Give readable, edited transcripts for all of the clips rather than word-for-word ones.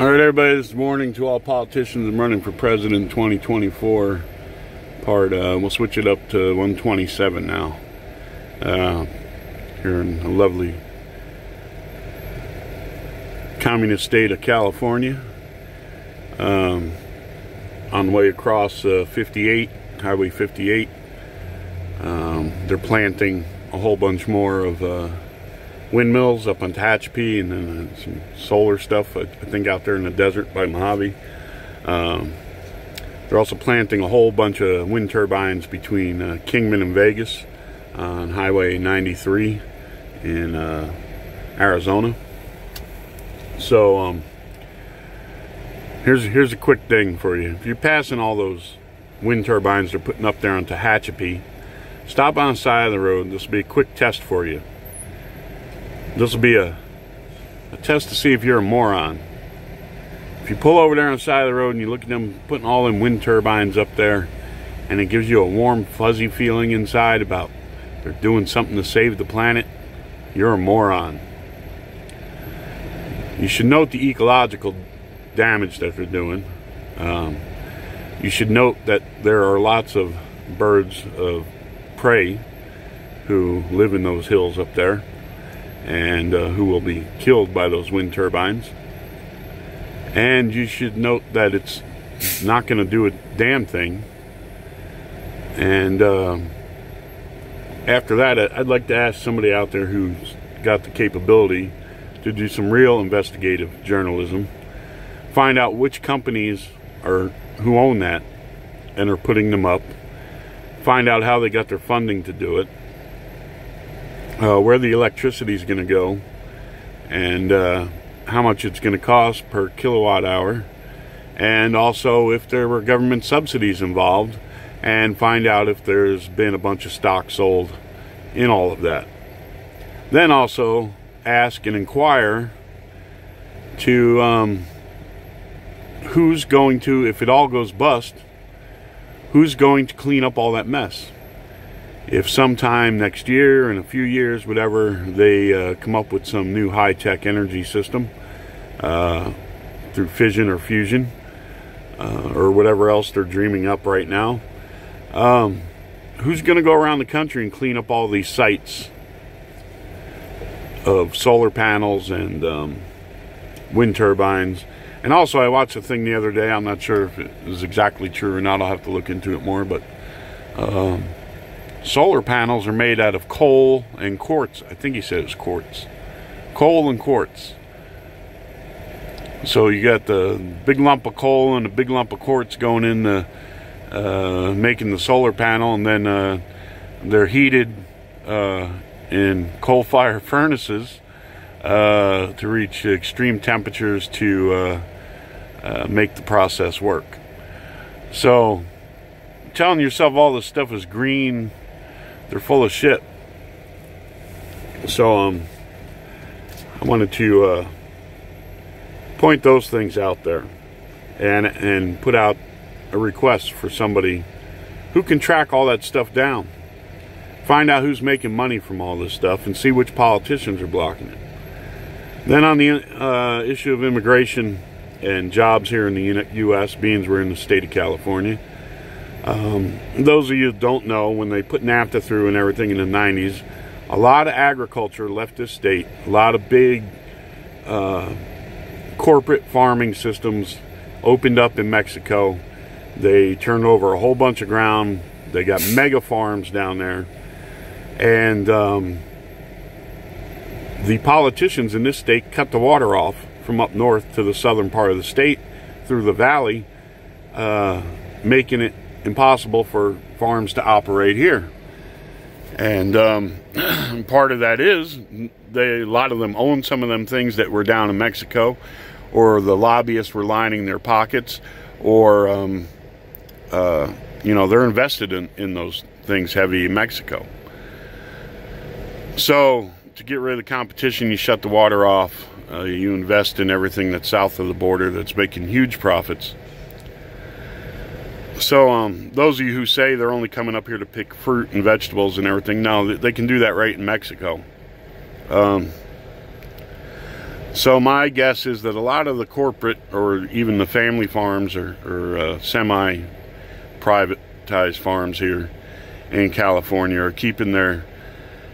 All right, everybody, this morning to all politicians. I'm running for president 2024. We'll switch it up to 127 now. Here in a lovely communist state of California. On the way across 58, Highway 58. They're planting a whole bunch more of windmills up on Tehachapi, and then some solar stuff, I think, out there in the desert by Mojave. They're also planting a whole bunch of wind turbines between Kingman and Vegas on Highway 93 in Arizona. So here's a quick thing for you. If you're passing all those wind turbines they're putting up there on Tehachapi, stop on the side of the road. This will be a quick test for you. This will be a test to see if you're a moron. If you pull over there on the side of the road and you look at them putting all them wind turbines up there, and it gives you a warm, fuzzy feeling inside about they're doing something to save the planet, you're a moron. You should note the ecological damage that they're doing. You should note that there are lots of birds of prey who live in those hills up there, and who will be killed by those wind turbines. And you should note that it's not going to do a damn thing. And after that, I'd like to ask somebody out there who's got the capability to do some real investigative journalism, find out which companies are who own that and are putting them up, find out how they got their funding to do it, where the electricity is going to go, and how much it's going to cost per kilowatt hour, and also if there were government subsidies involved, and find out if there's been a bunch of stock sold in all of that. Then also ask and inquire to who's going to, if it all goes bust, who's going to clean up all that mess. If sometime next year, in a few years, whatever, they come up with some new high-tech energy system through fission or fusion, or whatever else they're dreaming up right now, who's going to go around the country and clean up all these sites of solar panels and wind turbines? And also, I watched a thing the other day. I'm not sure if it is exactly true or not. I'll have to look into it more, but solar panels are made out of coal and quartz. I think he said it was quartz. Coal and quartz. So you got the big lump of coal and a big lump of quartz going in the making the solar panel, and then they're heated in coal-fired furnaces to reach extreme temperatures to make the process work. So telling yourself all this stuff is green, they're full of shit. So I wanted to point those things out there and put out a request for somebody who can track all that stuff down, find out who's making money from all this stuff, and see which politicians are blocking it. Then on the issue of immigration and jobs here in the U.S., being we're in the state of California, those of you who don't know, when they put NAFTA through and everything in the 90s, a lot of agriculture left this state. A lot of big corporate farming systems opened up in Mexico. They turned over a whole bunch of ground. They got mega farms down there. And the politicians in this state cut the water off from up north to the southern part of the state through the valley, making it impossible for farms to operate here. And part of that is a lot of them own some of them things that were down in Mexico, or the lobbyists were lining their pockets, or you know, they're invested in those things heavy in Mexico. So to get rid of the competition, you shut the water off. You invest in everything that's south of the border that's making huge profits. So those of you who say they're only coming up here to pick fruit and vegetables and everything, no, they can do that right in Mexico. So my guess is that a lot of the corporate or even the family farms or semi-privatized farms here in California are keeping their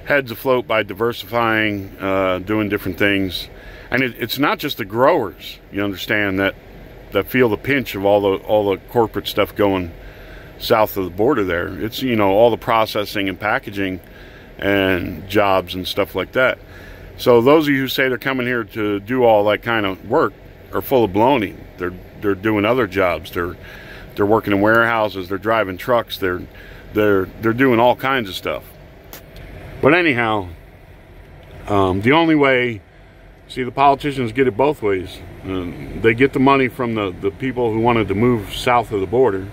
heads afloat by diversifying, doing different things. And it's not just the growers, you understand, that feel the pinch of all the corporate stuff going south of the border there. It's, you know, all the processing and packaging and jobs and stuff like that. So those of you who say they're coming here to do all that kind of work are full of baloney. They're doing other jobs. They're working in warehouses. They're driving trucks. They're doing all kinds of stuff. But anyhow, the only way, see, the politicians get it both ways. They get the money from the people who wanted to move south of the border,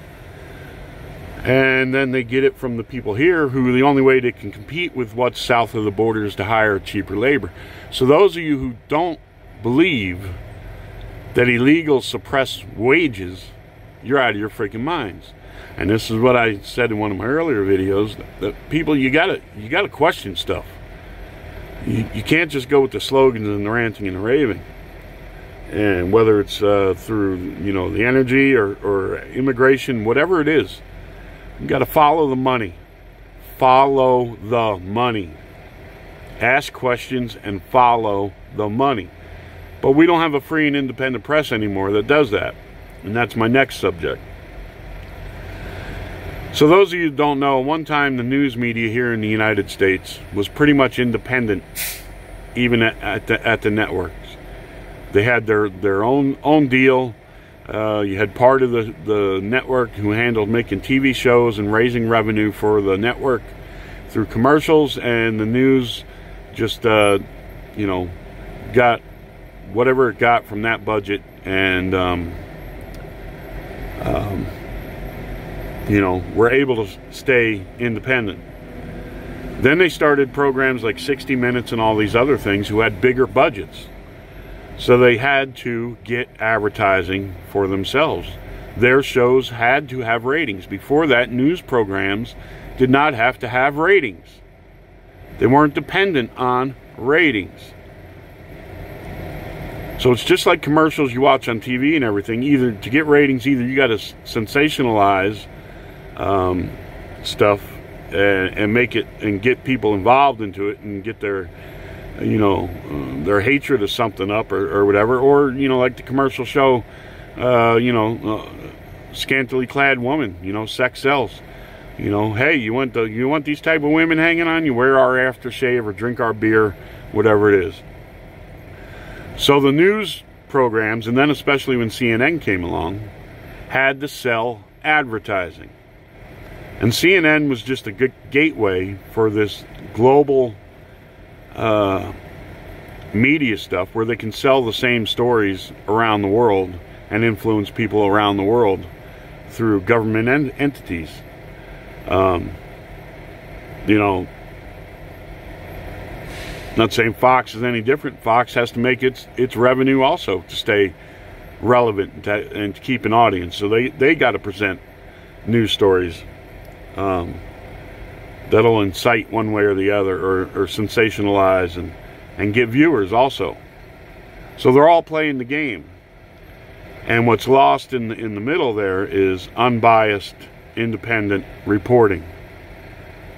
and then they get it from the people here who the only way they can compete with what's south of the border is to hire cheaper labor. So those of you who don't believe that illegals suppress wages, you're out of your freaking minds. And this is what I said in one of my earlier videos, that people, you gotta question stuff. You can't just go with the slogans and the ranting and the raving. And whether it's through, you know, the energy or immigration, whatever it is, you got to follow the money. Follow the money. Ask questions and follow the money. But we don't have a free and independent press anymore that does that. And that's my next subject. So those of you who don't know, one time the news media here in the United States was pretty much independent, even at the networks. They had their own deal. You had part of the network who handled making TV shows and raising revenue for the network through commercials, and the news just you know, got whatever it got from that budget, and you know, were able to stay independent. Then they started programs like 60 Minutes and all these other things who had bigger budgets. So they had to get advertising for themselves. Their shows had to have ratings. Before that, news programs did not have to have ratings. They weren't dependent on ratings. So it's just like commercials you watch on TV and everything. Either to get ratings, either you got to sensationalize stuff and make it and get people involved into it and get their, you know, their hatred of something up or whatever, or, you know, like the commercial show, you know, scantily clad woman, you know, sex sells. You know, hey, you want these type of women hanging on you? Wear our aftershave or drink our beer, whatever it is. So the news programs, and then especially when CNN came along, had to sell advertising. And CNN was just a good gateway for this global media stuff where they can sell the same stories around the world and influence people around the world through government entities. You know, not saying Fox is any different. Fox has to make its revenue also to stay relevant and to keep an audience. So they got to present news stories that'll incite one way or the other, or sensationalize and get viewers also. So they're all playing the game. And what's lost in the middle there is unbiased, independent reporting.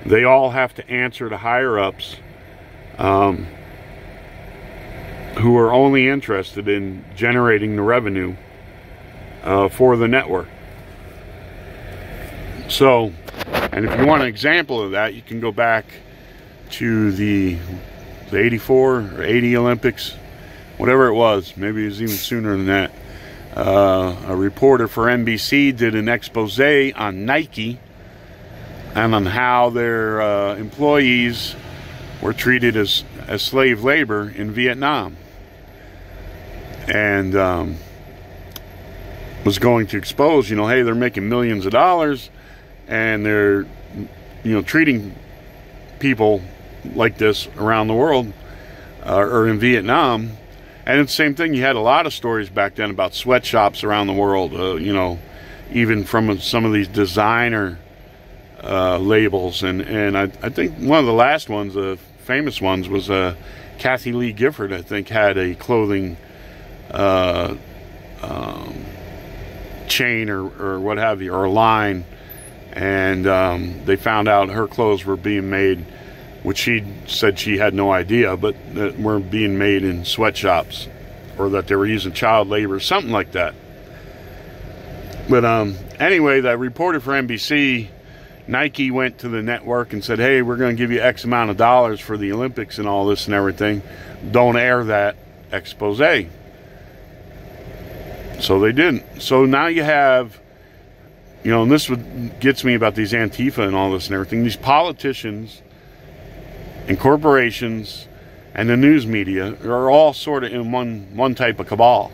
They all have to answer to higher-ups who are only interested in generating the revenue for the network. So, and if you want an example of that, you can go back to the 84 or 80 Olympics, whatever it was. Maybe it was even sooner than that. A reporter for NBC did an expose on Nike and on how their employees were treated as slave labor in Vietnam, and was going to expose, you know, hey, they're making millions of dollars and they're, you know, treating people like this around the world or in Vietnam. And it's the same thing. You had a lot of stories back then about sweatshops around the world, you know, even from some of these designer labels. And I think one of the last ones, famous ones, was Kathy Lee Gifford, I think, had a clothing chain or what have you, or a line, and they found out her clothes were being made, which she said she had no idea, but that were being made in sweatshops, or that they were using child labor, something like that. But anyway, that reporter for NBC, Nike went to the network and said, hey, we're going to give you X amount of dollars for the Olympics and all this and everything. Don't air that expose. So they didn't. So now you have, you know, and this gets me about these Antifa and all this and everything. These politicians and corporations and the news media are all sort of in one type of cabal.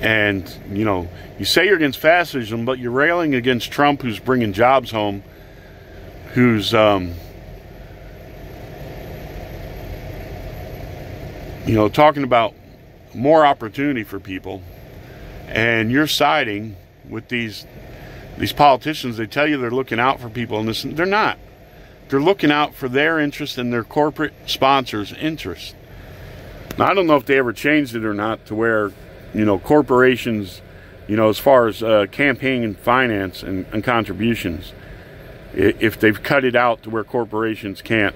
And, you know, you say you're against fascism, but you're railing against Trump, who's bringing jobs home, who's, you know, talking about more opportunity for people. And you're siding with these politicians. They tell you they're looking out for people, and they're not. They're looking out for their interest and their corporate sponsors' interest. Now, I don't know if they ever changed it or not to where, you know, corporations, you know, as far as campaign and finance and contributions, if they've cut it out to where corporations can't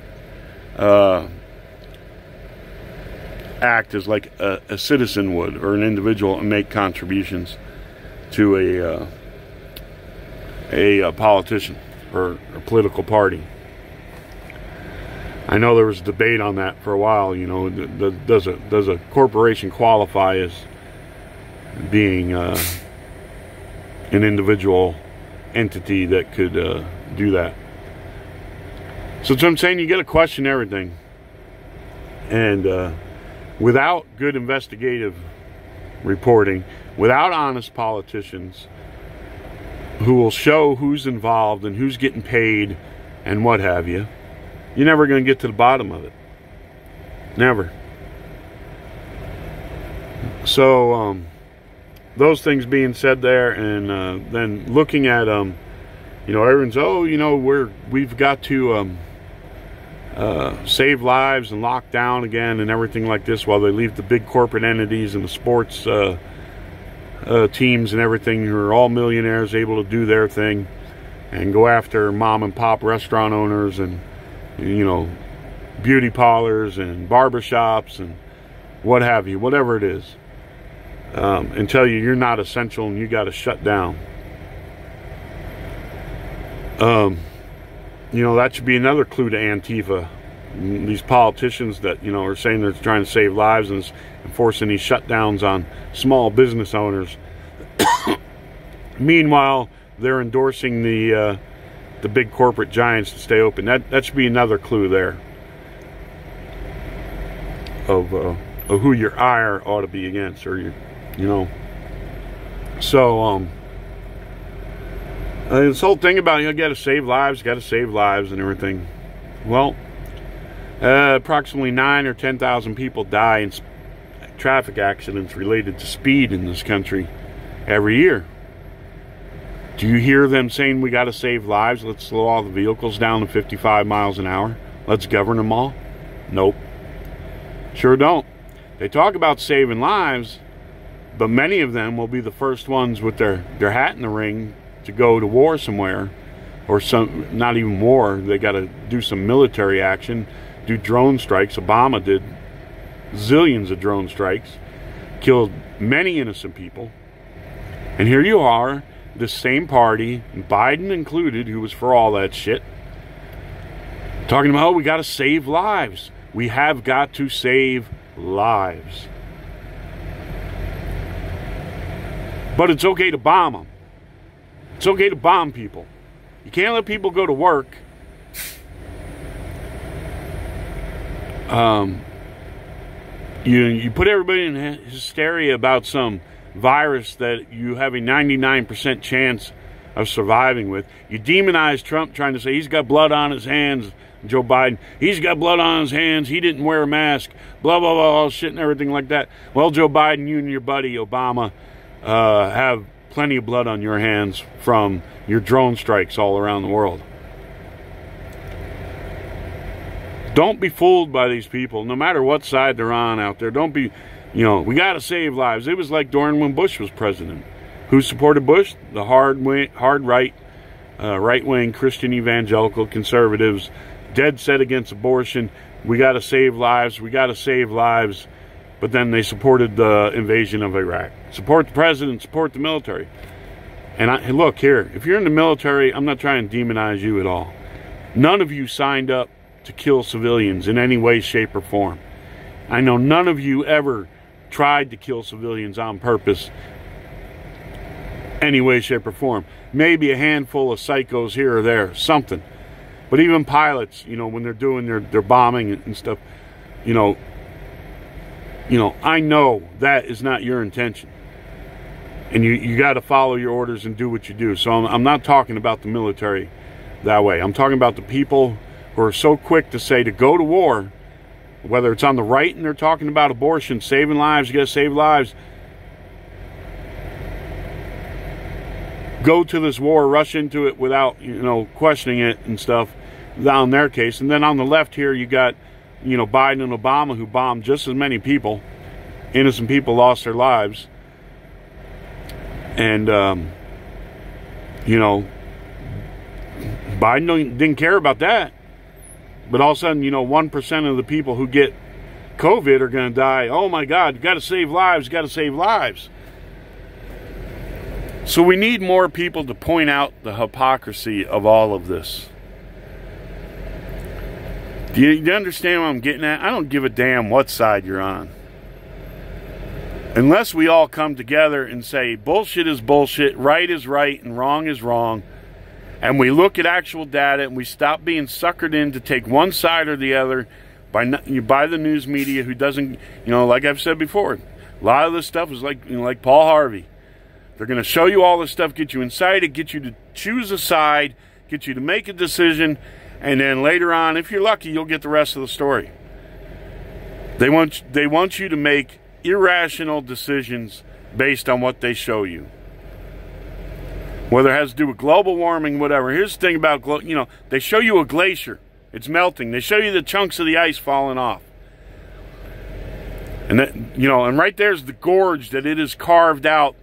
act as like a citizen would, or an individual, and make contributions to a politician or a political party. I know there was debate on that for a while. You know, does a corporation qualify as being an individual entity that could do that? So that's what I'm saying. You got to question everything, and without good investigative reporting, without honest politicians who will show who's involved and who's getting paid and what have you, you're never going to get to the bottom of it. Never. So those things being said there, and then looking at you know, everyone's, oh, you know, we've got to save lives and lock down again and everything like this, while they leave the big corporate entities and the sports teams and everything, who are all millionaires, able to do their thing and go after mom and pop restaurant owners and, you know, beauty parlors and barbershops and what have you, whatever it is, and tell you you're not essential and you got to shut down. You know, that should be another clue to Antifa. These politicians that, you know, are saying they're trying to save lives and enforcing these shutdowns on small business owners. Meanwhile, they're endorsing the big corporate giants to stay open. That should be another clue there of who your ire ought to be against, or you know. So this whole thing about, you know, got to save lives and everything. Well, approximately 9,000 or 10,000 people die in traffic accidents related to speed in this country every year. Do you hear them saying we got to save lives? Let's slow all the vehicles down to 55 miles an hour. Let's govern them all. Nope. Sure don't. They talk about saving lives, but many of them will be the first ones with their hat in the ring to go to war somewhere, or some, not even war. They got to do some military action, do drone strikes. Obama did zillions of drone strikes, killed many innocent people. And here you are, the same party, Biden included, who was for all that shit, talking about, oh, we got to save lives. We have got to save lives. But it's okay to bomb them. It's okay to bomb people. You can't let people go to work. You put everybody in hysteria about some virus that you have a 99% chance of surviving with. You demonize Trump, trying to say he's got blood on his hands. Joe Biden, he's got blood on his hands. He didn't wear a mask. Blah, blah, blah, all shit and everything like that. Well, Joe Biden, you and your buddy Obama have plenty of blood on your hands from your drone strikes all around the world. Don't be fooled by these people, no matter what side they're on out there. Don't be, you know, we got to save lives. It was like during when Bush was president. Who supported Bush? The hard right, right-wing Christian evangelical conservatives, dead set against abortion. We got to save lives. We got to save lives. But then they supported the invasion of Iraq. Support the president. Support the military. And look here, if you're in the military, I'm not trying to demonize you at all. None of you signed up to kill civilians in any way, shape, or form. I know none of you ever tried to kill civilians on purpose, any way, shape, or form. Maybe a handful of psychos here or there, something. But even pilots, you know, when they're doing their bombing and stuff, you know, I know that is not your intention. And you got to follow your orders and do what you do. So I'm not talking about the military that way. I'm talking about the people who are so quick to say to go to war, whether it's on the right and they're talking about abortion, saving lives, you got to save lives. Go to this war, rush into it without, you know, questioning it and stuff, down their case. And then on the left here, you got, you know, Biden and Obama, who bombed just as many people. Innocent people lost their lives. And, you know, Biden didn't care about that. But all of a sudden, you know, 1% of the people who get COVID are going to die. Oh, my God, you got to save lives, got to save lives. So we need more people to point out the hypocrisy of all of this. Do you understand what I'm getting at? I don't give a damn what side you're on. Unless we all come together and say bullshit is bullshit, right is right, and wrong is wrong, and we look at actual data and we stop being suckered in to take one side or the other by the news media who doesn't, you know, like I've said before, a lot of this stuff is like, you know, like Paul Harvey. They're going to show you all this stuff, get you incited, get you to choose a side, get you to make a decision, and then later on, if you're lucky, you'll get the rest of the story. They want you to make irrational decisions based on what they show you. Whether it has to do with global warming, whatever. Here's the thing about, you know, they show you a glacier. It's melting. They show you the chunks of the ice falling off. And that, you know, and right there's the gorge that it is carved out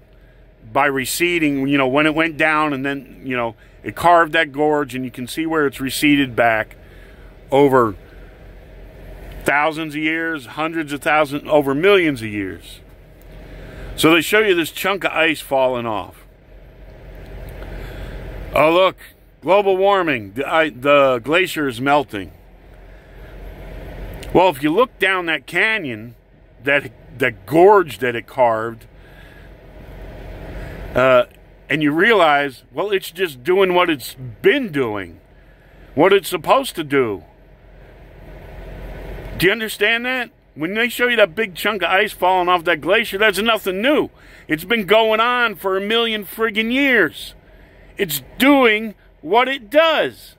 by receding, you know, when it went down, and then, you know, it carved that gorge, and you can see where it's receded back over thousands of years, hundreds of thousands, over millions of years. So they show you this chunk of ice falling off. Oh, look, global warming, the glacier is melting. Well, if you look down that canyon, that gorge that it carved, and you realize, well, it's just doing what it's been doing, what it's supposed to do. Do you understand that? When they show you that big chunk of ice falling off that glacier, that's nothing new. It's been going on for 1 million friggin' years. It's doing what it does.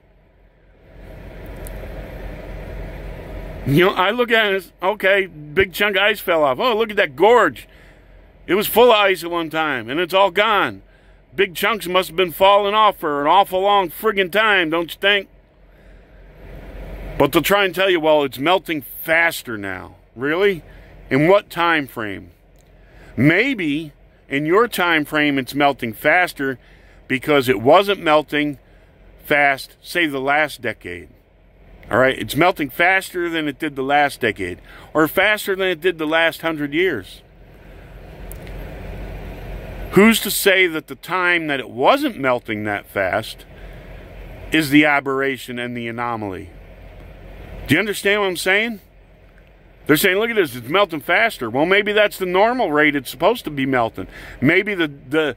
You know, I look at it as, okay, big chunk of ice fell off. Oh, look at that gorge. It was full of ice at one time, and it's all gone. Big chunks must have been falling off for an awful long friggin' time, don't you think? But they'll try and tell you, well, it's melting faster now. Really? In what time frame? Maybe in your time frame it's melting faster because it wasn't melting fast, say, the last decade. All right? It's melting faster than it did the last decade, or faster than it did the last 100 years. Who's to say that the time that it wasn't melting that fast is the aberration and the anomaly? Do you understand what I'm saying? They're saying, look at this, it's melting faster. Well, maybe that's the normal rate it's supposed to be melting. Maybe the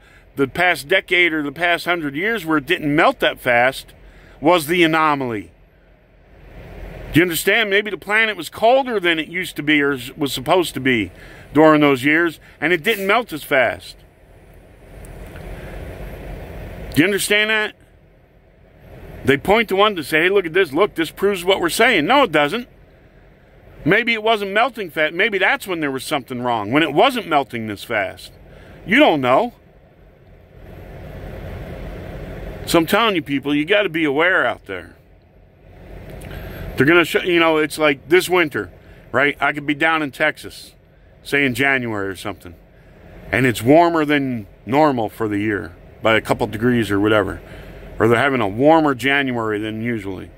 past decade or the past 100 years where it didn't melt that fast was the anomaly. Do you understand? Maybe the planet was colder than it used to be or was supposed to be during those years, and it didn't melt as fast. Do you understand that? They point to one to say, hey, look at this. Look, this proves what we're saying. No, it doesn't. Maybe it wasn't melting fast. Maybe that's when there was something wrong, when it wasn't melting this fast. You don't know. So I'm telling you, people, you got to be aware out there. They're going to show, you know, it's like this winter, right? I could be down in Texas, say in January or something, and it's warmer than normal for the year by a couple degrees or whatever. Or they're having a warmer January than usually.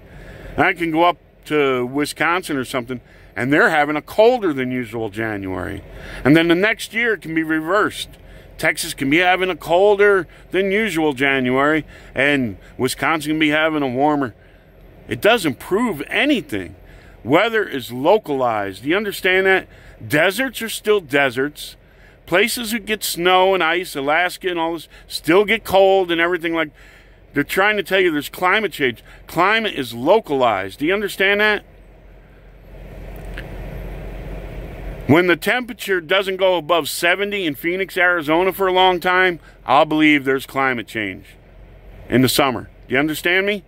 And I can go up to Wisconsin or something, and they're having a colder than usual January. And then the next year it can be reversed. Texas can be having a colder than usual January, and Wisconsin can be having a warmer. It doesn't prove anything. Weather is localized. Do you understand that? Deserts are still deserts. Places that get snow and ice, Alaska and all this, still get cold and everything like. They're trying to tell you there's climate change. Climate is localized. Do you understand that? When the temperature doesn't go above 70 in Phoenix, Arizona for a long time, I'll believe there's climate change in the summer. Do you understand me?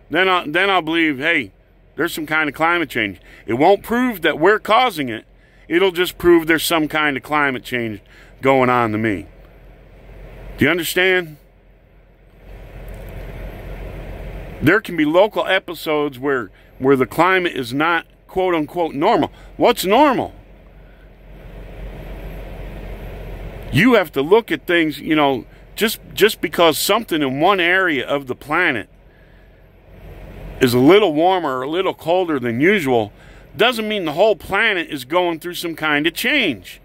Then I'll believe, hey, there's some kind of climate change. It won't prove that we're causing it. It'll just prove there's some kind of climate change going on to me. Do you understand? There can be local episodes where the climate is not quote-unquote normal. What's normal? You have to look at things, you know, just because something in one area of the planet is a little warmer or a little colder than usual doesn't mean the whole planet is going through some kind of change.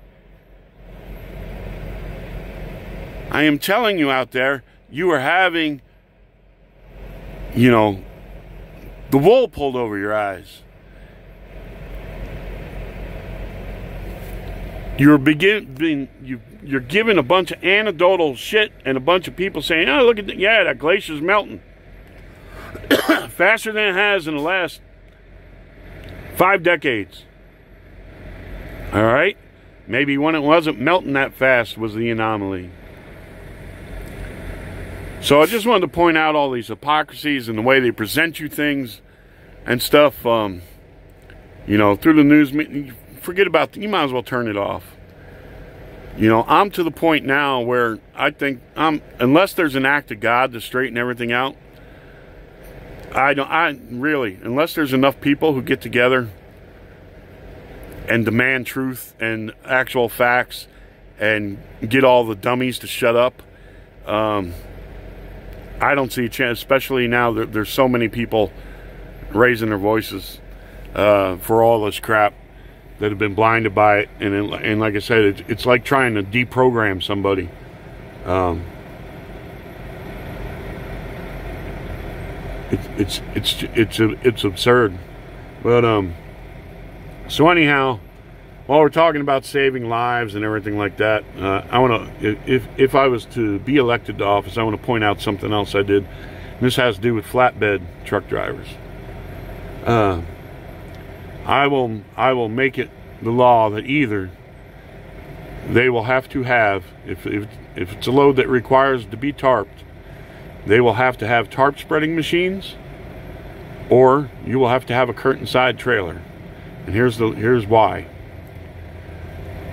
I am telling you out there, you are having, you know, the wool pulled over your eyes. You're giving a bunch of anecdotal shit and a bunch of people saying, oh, look at that, yeah, that glacier's melting. Faster than it has in the last 5 decades. All right? Maybe when it wasn't melting that fast was the anomaly. So I just wanted to point out all these hypocrisies and the way they present you things and stuff. You know, through the news, forget about, you might as well turn it off. You know, I'm to the point now where I think unless there's an act of God to straighten everything out, unless there's enough people who get together and demand truth and actual facts and get all the dummies to shut up, I don't see a chance, especially now that there's so many people raising their voices for all this crap that have been blinded by it. And like I said, it's like trying to deprogram somebody. It's absurd. But so anyhow, while we're talking about saving lives and everything like that, I want to, if I was to be elected to office, I want to point out something else I did. And this has to do with flatbed truck drivers. I will make it the law that either they will have to have, if it's a load that requires to be tarped, they will have to have tarp spreading machines, or you will have to have a curtain side trailer. And here's why.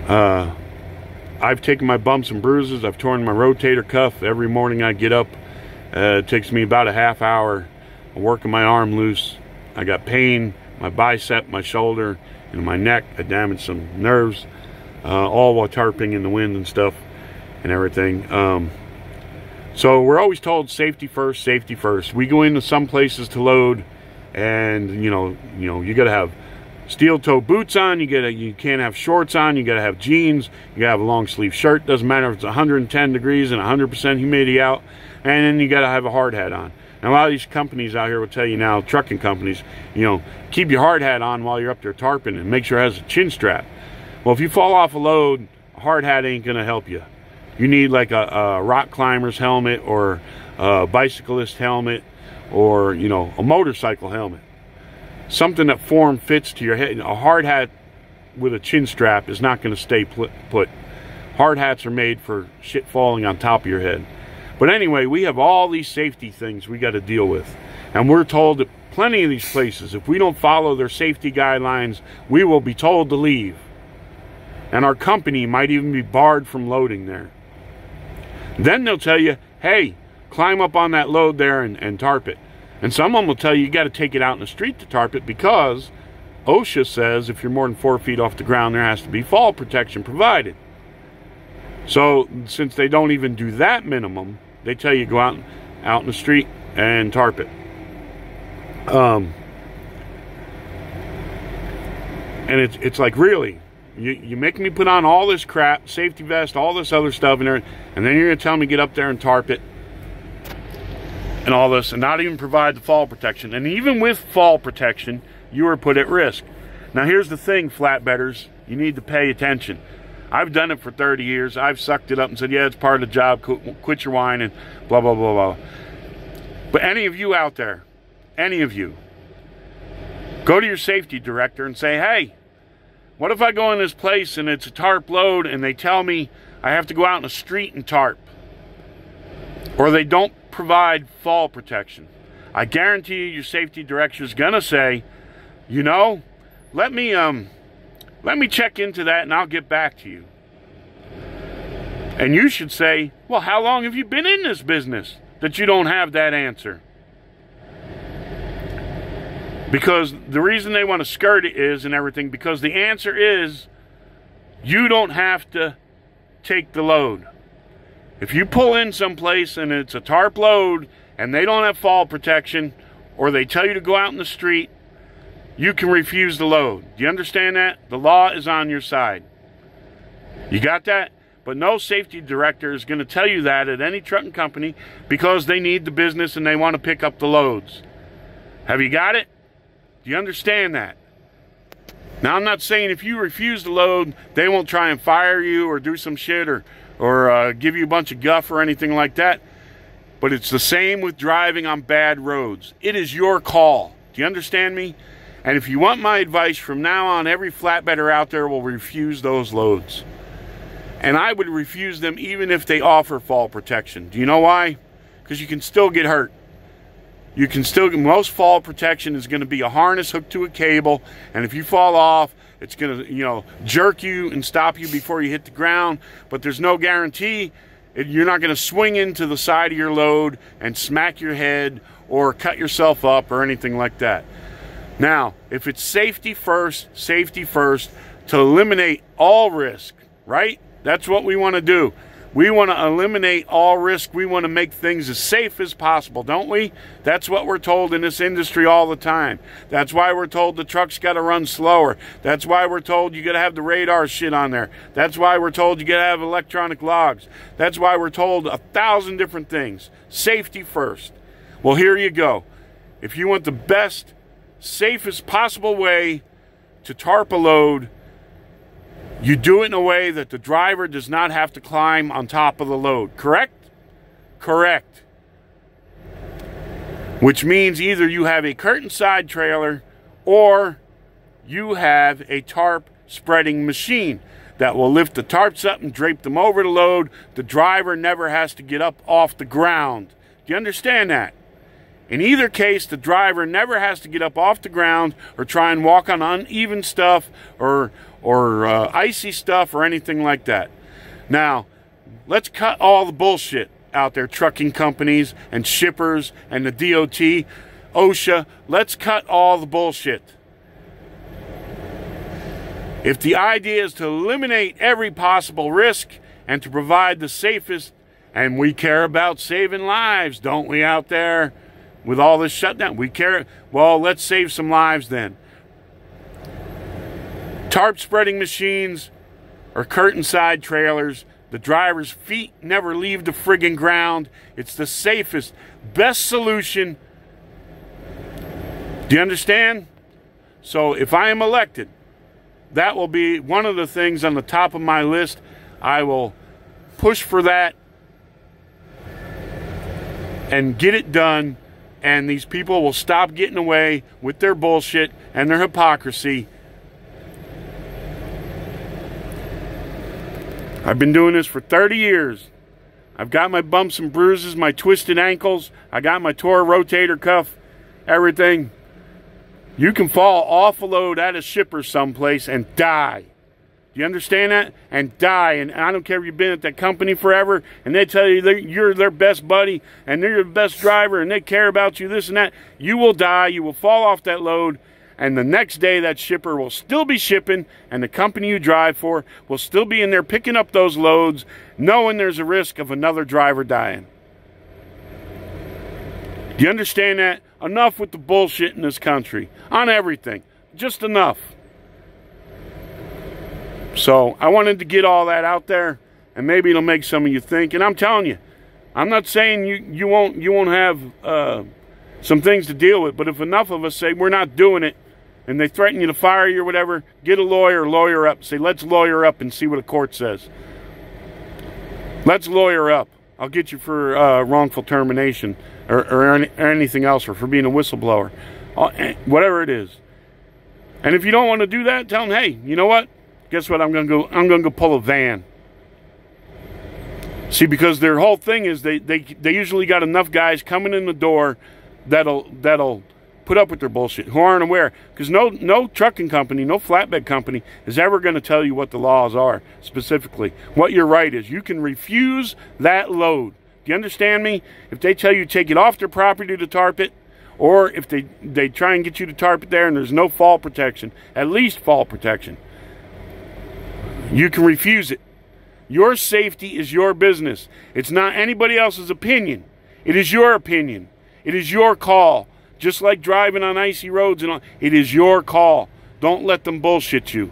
I've taken my bumps and bruises. I've torn my rotator cuff. Every morning I get up, it takes me about a half hour of working my arm loose. I got pain, my bicep, my shoulder, and my neck. I damaged some nerves, all while tarping in the wind and stuff and everything. So we're always told safety first, safety first. We go into some places to load, and you know, you got to have steel-toe boots on. You can't have shorts on. You got to have jeans. You got to have a long sleeve shirt. Doesn't matter if it's 110 degrees and 100% humidity out. And then you got to have a hard hat on. And a lot of these companies out here will tell you now, trucking companies, you know, keep your hard hat on while you're up there tarping and make sure it has a chin strap. Well, if you fall off a load, a hard hat ain't going to help you. You need like a rock climber's helmet, or a bicyclist helmet, or, you know, a motorcycle helmet. Something that form fits to your head. A hard hat with a chin strap is not going to stay put. Hard hats are made for shit falling on top of your head. But anyway, we have all these safety things we got to deal with. And we're told that plenty of these places, if we don't follow their safety guidelines, we will be told to leave. And our company might even be barred from loading there. Then they'll tell you, hey, climb up on that load there and tarp it. And some of them will tell you got to take it out in the street to tarp it, because OSHA says if you're more than 4 feet off the ground, there has to be fall protection provided. So since they don't even do that minimum, they tell you go out in the street and tarp it. And it's like, really? You making me put on all this crap, safety vest, all this other stuff in there, and then you're going to tell me get up there and tarp it and all this, and not even provide the fall protection. And even with fall protection, you are put at risk. Now here's the thing, flatbedders, you need to pay attention. I've done it for 30 years. I've sucked it up and said, yeah, it's part of the job, quit your whining, blah, blah, blah, blah. But any of you out there, any of you, go to your safety director and say, hey, what if I go in this place and it's a tarp load and they tell me I have to go out in the street and tarp? Or they don't provide fall protection. I guarantee you your safety director is going to say, you know, let me check into that and I'll get back to you. And you should say, well, how long have you been in this business that you don't have that answer? Because the reason they want to skirt it is, and everything, because the answer is you don't have to take the load. If you pull in someplace and it's a tarp load and they don't have fall protection, or they tell you to go out in the street, you can refuse the load. Do you understand that? The law is on your side. You got that? But no safety director is going to tell you that at any trucking company, because they need the business and they want to pick up the loads. Have you got it? Do you understand that? Now, I'm not saying if you refuse the load, they won't try and fire you or do some shit or give you a bunch of guff or anything like that. But it's the same with driving on bad roads. It is your call. Do you understand me? And if you want my advice, from now on, every flatbedder out there will refuse those loads. And I would refuse them even if they offer fall protection. Do you know why? Because you can still get hurt. You can still, most fall protection is going to be a harness hooked to a cable, and if you fall off, it's going to, you know, jerk you and stop you before you hit the ground. But there's no guarantee you're not going to swing into the side of your load and smack your head or cut yourself up or anything like that. Now, if it's safety first, to eliminate all risk, right? That's what we want to do. We want to eliminate all risk. We want to make things as safe as possible, don't we? That's what we're told in this industry all the time. That's why we're told the truck's got to run slower. That's why we're told you got to have the radar shit on there. That's why we're told you got to have electronic logs. That's why we're told 1,000 different things. Safety first. Well, here you go. If you want the best, safest possible way to tarp a load, you do it in a way that the driver does not have to climb on top of the load. Correct? Correct. Which means either you have a curtain side trailer or you have a tarp spreading machine that will lift the tarps up and drape them over the load. The driver never has to get up off the ground. Do you understand that? In either case, the driver never has to get up off the ground or try and walk on uneven stuff or icy stuff or anything like that. Now, let's cut all the bullshit out there, trucking companies and shippers and the DOT, OSHA. Let's cut all the bullshit. If the idea is to eliminate every possible risk and to provide the safest, and we care about saving lives, don't we, out there? With all this shutdown, we care. Well, let's save some lives then. Tarp spreading machines or curtain side trailers. The driver's feet never leave the friggin' ground. It's the safest, best solution. Do you understand? So if I am elected, that will be one of the things on the top of my list. I will push for that and get it done. And these people will stop getting away with their bullshit and their hypocrisy. I've been doing this for 30 years. I've got my bumps and bruises, my twisted ankles. I got my tore rotator cuff, everything. You can fall off a load at a shipper someplace and die. Do you understand that? And die. And I don't care if you've been at that company forever and they tell you you're their best buddy and they're your best driver and they care about you, this and that. You will die. You will fall off that load. And the next day that shipper will still be shipping and the company you drive for will still be in there picking up those loads knowing there's a risk of another driver dying. Do you understand that? Enough with the bullshit in this country. On everything. Just enough. So I wanted to get all that out there, and maybe it'll make some of you think. And I'm telling you, I'm not saying you won't have some things to deal with, but if enough of us say we're not doing it, and they threaten you to fire you or whatever, get a lawyer up. Say, let's lawyer up and see what a court says. Let's lawyer up. I'll get you for wrongful termination or anything else, or for being a whistleblower, whatever it is. And if you don't want to do that, tell them, hey, you know what? Guess what? I'm gonna go pull a van. See, because their whole thing is they usually got enough guys coming in the door that'll put up with their bullshit, who aren't aware. Because no trucking company, no flatbed company is ever going to tell you what the laws are specifically, what your right is. You can refuse that load. Do you understand me? If they tell you to take it off their property to tarp it, or if they try and get you to tarp it there and there's no fall protection, at least fall protection, you can refuse it. Your safety is your business. It's not anybody else's opinion. It is your opinion. It is your call. Just like driving on icy roads and all, it is your call. Don't let them bullshit you.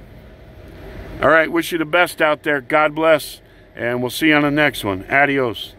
All right, wish you the best out there. God bless, and we'll see you on the next one. Adios.